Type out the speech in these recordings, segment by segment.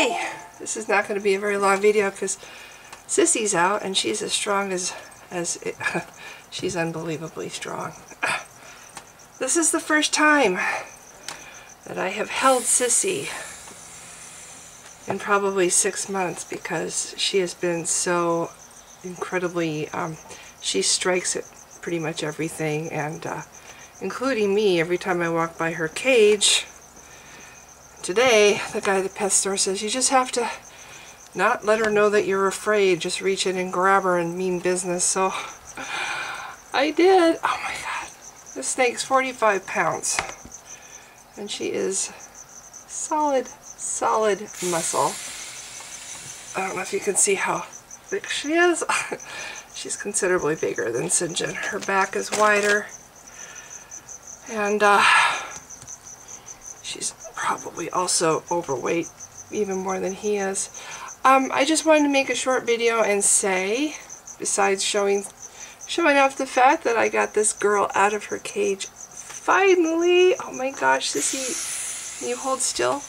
Hi! This is not going to be a very long video because Sissy's out and she's as strong as she's unbelievably strong. This is the first time that I have held Sissy in probably 6 months because she has been so incredibly, she strikes at pretty much everything, and including me every time I walk by her cage. Today, the guy at the pet store says you just have to not let her know that you're afraid, just reach in and grab her and mean business. So I did. Oh my god, this snake's 45 pounds and she is solid muscle. I don't know if you can see how big she is. She's considerably bigger than St. John. Her back is wider, and she's probably also overweight, even more than he is. I just wanted to make a short video and say, besides showing off the fact that I got this girl out of her cage finally. Oh my gosh, Sissy, can you hold still?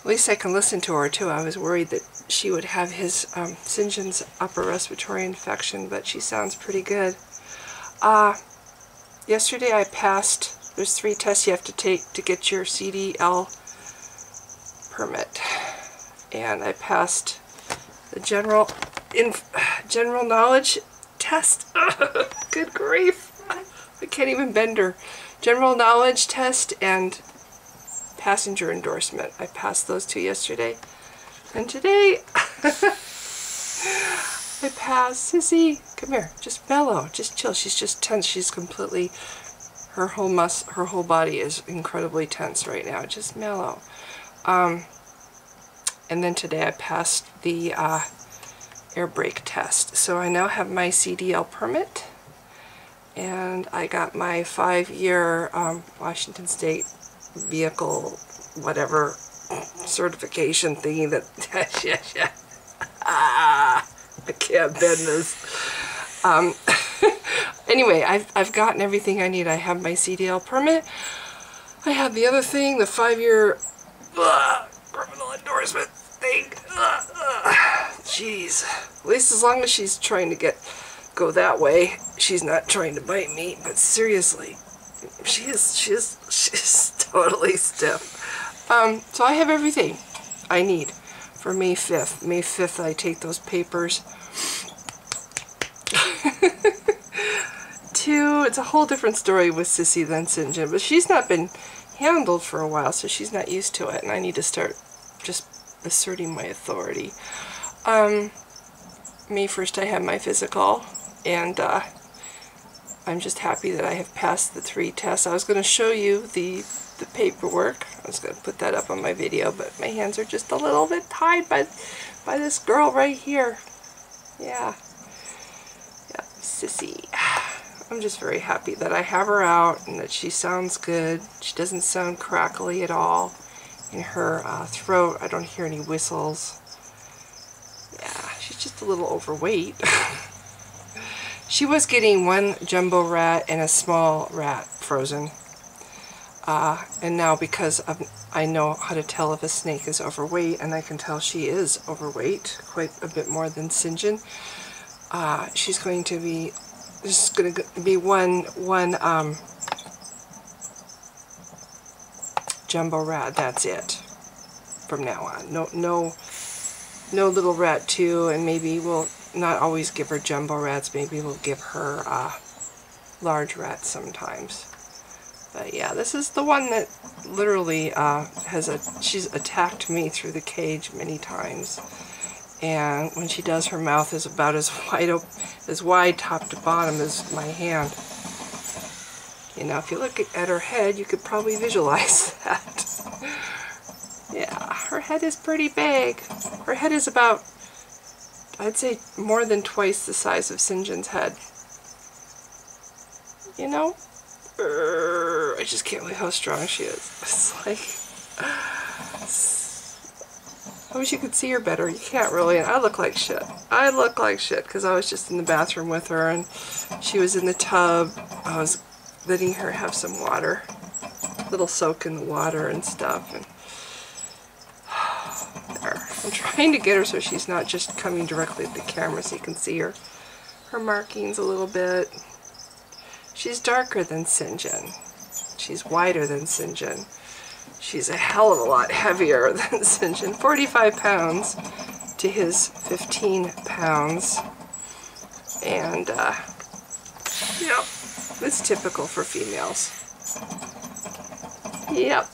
At least I can listen to her too. I was worried that she would have his St. John's upper respiratory infection, but she sounds pretty good. Yesterday I passed, there's 3 tests you have to take to get your CDL permit, and I passed the general knowledge test. Good grief, I can't even bend her. General knowledge test and passenger endorsement. I passed those 2 yesterday, and today I passed. Sissy, come here, just mellow, just chill. She's just tense. She's completely, her whole body is incredibly tense right now. Just mellow. And then today I passed the air brake test. So I now have my CDL permit, and I got my 5-year Washington State vehicle whatever certification thingy that I can't bend this. Anyway, I've gotten everything I need. I have my CDL permit. I have the other thing, the 5-year criminal endorsement thing. Jeez. At least as long as she's trying to go that way, she's not trying to bite me. But seriously, she's totally stiff. So I have everything I need for May 5th. May 5th I take those papers to, it's a whole different story with Sissy than St. John, but she's not been handled for a while, so she's not used to it, and I need to start just asserting my authority. May 1st I have my physical, and I'm just happy that I have passed the 3 tests. I was going to show you the paperwork. I was going to put that up on my video, but my hands are just a little bit tied by this girl right here. Yeah, Sissy. I'm just very happy that I have her out and that she sounds good. She doesn't sound crackly at all. In her throat, I don't hear any whistles. Yeah, she's just a little overweight. She was getting 1 jumbo rat and a small rat frozen. And now, because I know how to tell if a snake is overweight, and I can tell she is overweight, quite a bit more than St. John, she's going to be, there's going to be one jumbo rat. That's it from now on. No little rat 2, and maybe we'll not always give her jumbo rats. Maybe we'll give her large rats sometimes. But yeah, this is the one that literally she's attacked me through the cage many times. And when she does, her mouth is about as wide top to bottom as my hand. You know, if you look at her head, you could probably visualize that. Yeah, her head is pretty big. Her head is about, I'd say, more than twice the size of St. John's head. You know? I just can't believe how strong she is. It's like, I wish you could see her better. You can't really. I look like shit. I look like shit because I was just in the bathroom with her and she was in the tub. I was letting her have some water, a little soak in the water and stuff. And I'm trying to get her so she's not just coming directly at the camera so you can see her markings a little bit. She's darker than St. John. She's wider than St. John. She's a hell of a lot heavier than St. John. 45 pounds to his 15 pounds. And, yep, it's typical for females. Yep.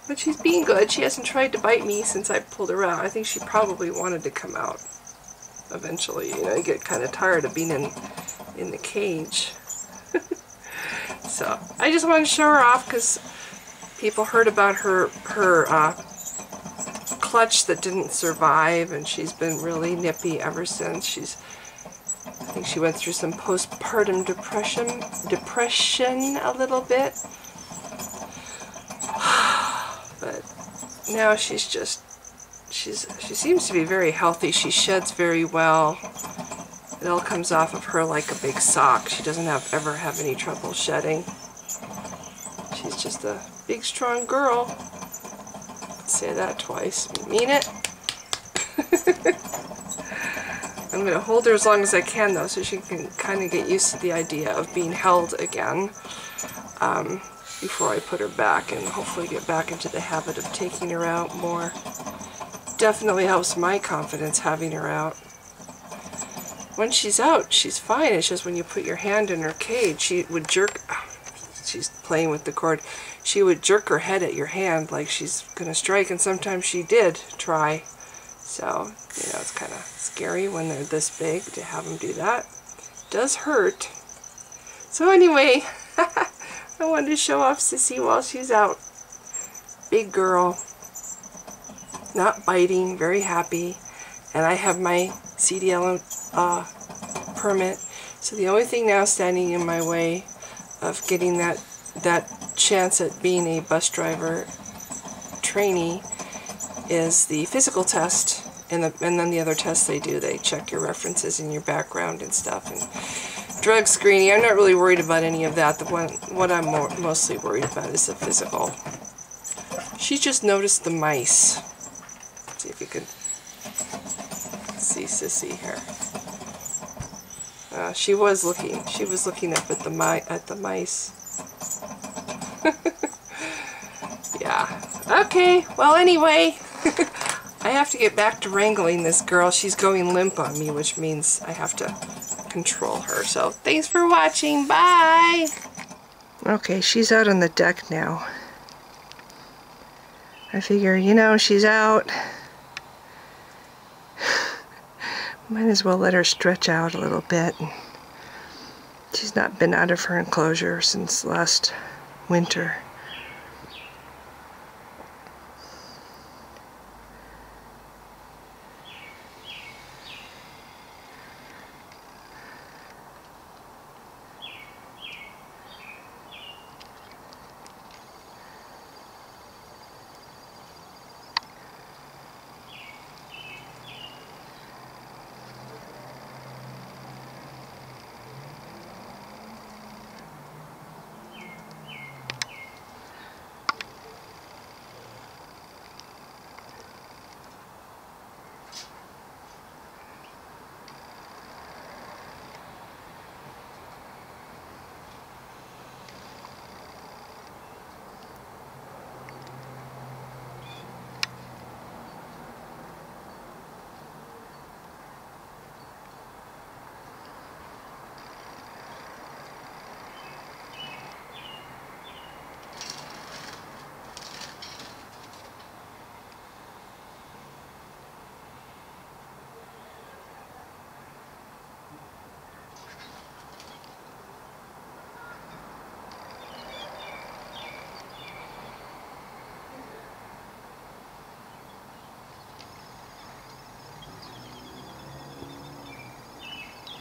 But she's being good. She hasn't tried to bite me since I pulled her out. I think she probably wanted to come out eventually. You know, you get kind of tired of being in the cage. So, I just wanted to show her off because people heard about her clutch that didn't survive, and she's been really nippy ever since. I think she went through some postpartum depression a little bit. But now she seems to be very healthy. She sheds very well. It all comes off of her like a big sock. She doesn't ever have any trouble shedding. She's just a big, strong girl. Say that twice. Mean it? I'm going to hold her as long as I can, though, so she can kind of get used to the idea of being held again before I put her back and hopefully get back into the habit of taking her out more. Definitely helps my confidence having her out. When she's out, she's fine. It's just when you put your hand in her cage, she would jerk. She's playing with the cord. She would jerk her head at your hand like she's going to strike, and sometimes she did try. So, you know, it's kind of scary when they're this big to have them do that. It does hurt. So anyway, I wanted to show off Sissy while she's out. Big girl. Not biting, very happy. And I have my CDL permit. So the only thing now standing in my way of getting that chance at being a bus driver trainee is the physical test, and then the other tests they do. They check your references and your background and stuff, and drug screening. I'm not really worried about any of that. What I'm mostly worried about is the physical. She just noticed the mice. Let's see if you can see Sissy here. She was looking up at the mice. Yeah. Okay. Well, anyway, I have to get back to wrangling this girl. She's going limp on me, which means I have to control her. So, thanks for watching. Bye. Okay, she's out on the deck now. I figure, you know, she's out. Might as well let her stretch out a little bit. She's not been out of her enclosure since last winter.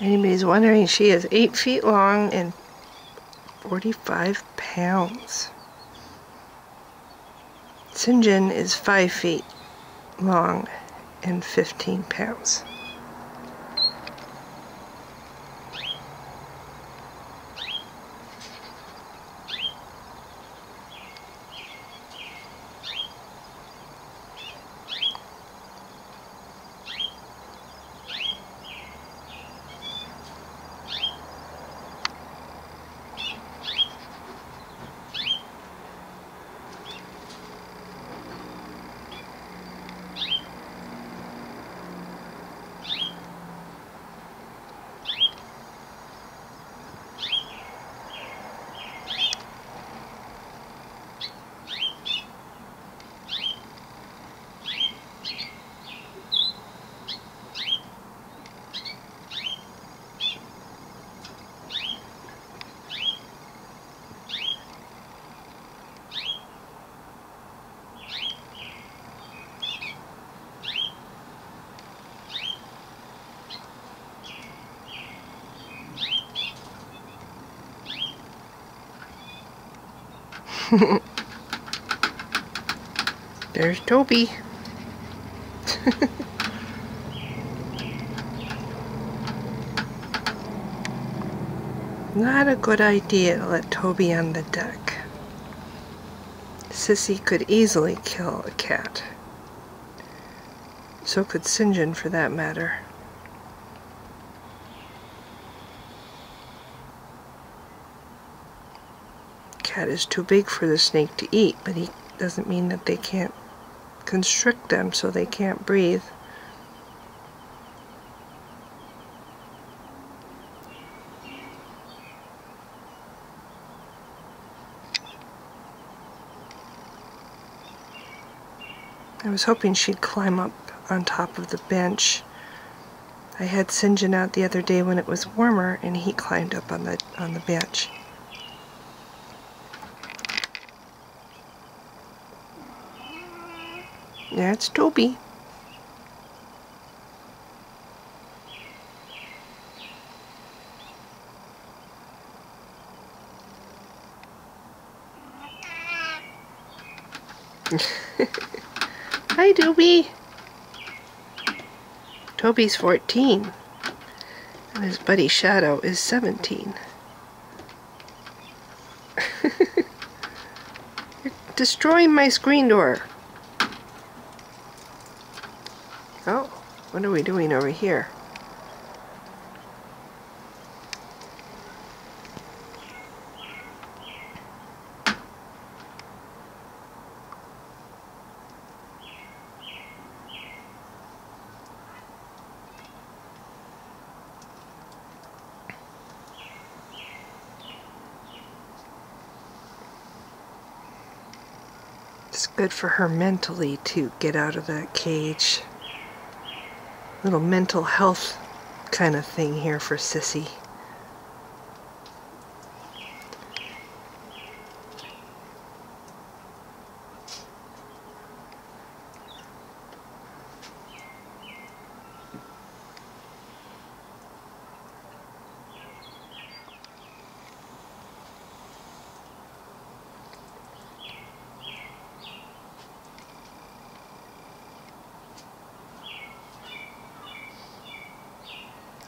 Anybody's wondering, she is 8 feet long and 45 pounds. St. John is 5 feet long and 15 pounds. There's Toby. Not a good idea to let Toby on the deck. Sissy could easily kill a cat. So could St. John, for that matter. Cat is too big for the snake to eat, but he doesn't mean that they can't constrict them so they can't breathe. I was hoping she'd climb up on top of the bench. I had St. John out the other day when it was warmer, and he climbed up on the bench. That's Toby. Hi, Toby. Toby's 14, and his buddy Shadow is 17. You're destroying my screen door. Oh, what are we doing over here? It's good for her mentally to get out of that cage. Little mental health kind of thing here for Sissy.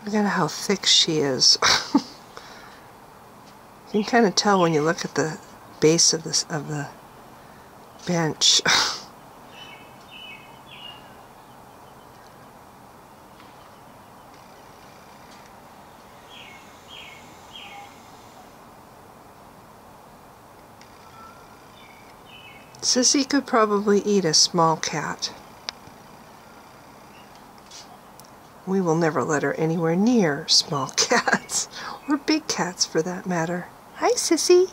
Look at how thick she is. You can kind of tell when you look at the base of the bench. Sissy could probably eat a small cat. We will never let her anywhere near small cats, or big cats for that matter. Hi, Sissy.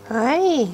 Hi.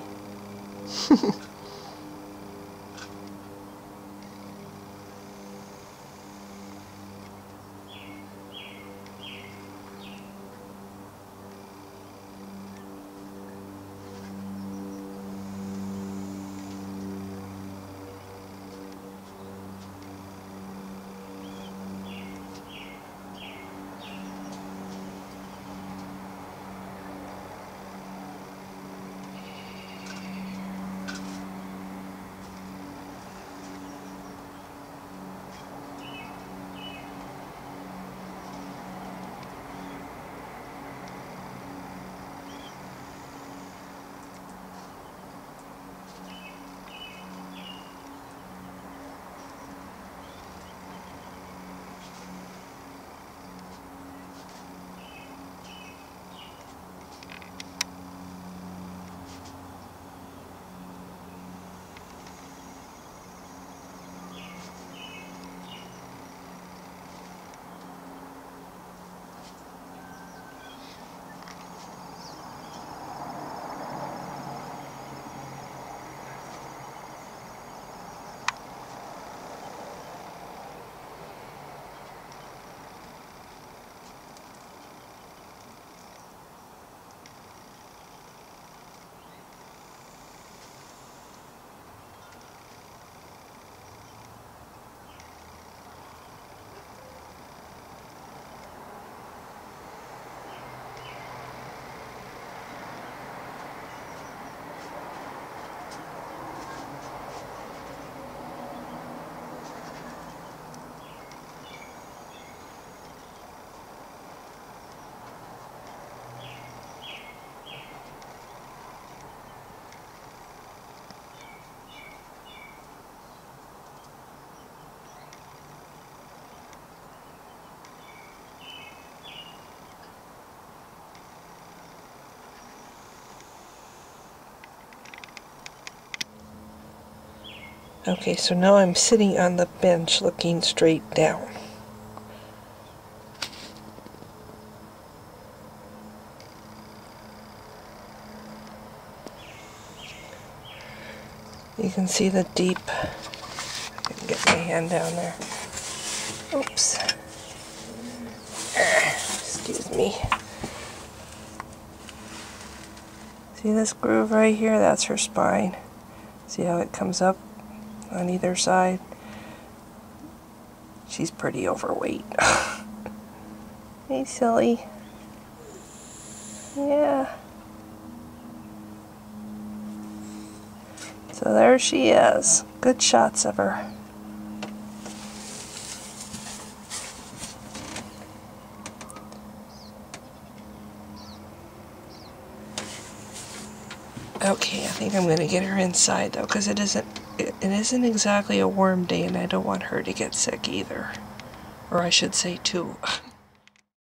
Okay, so now I'm sitting on the bench looking straight down. You can see the deep, I can get my hand down there. Oops. Excuse me. See this groove right here? That's her spine. See how it comes up on either side? She's pretty overweight. Hey, silly. Yeah. So there she is. Good shots of her. Okay, I think I'm going to get her inside though, because it isn't exactly a warm day, and I don't want her to get sick either. Or I should say two.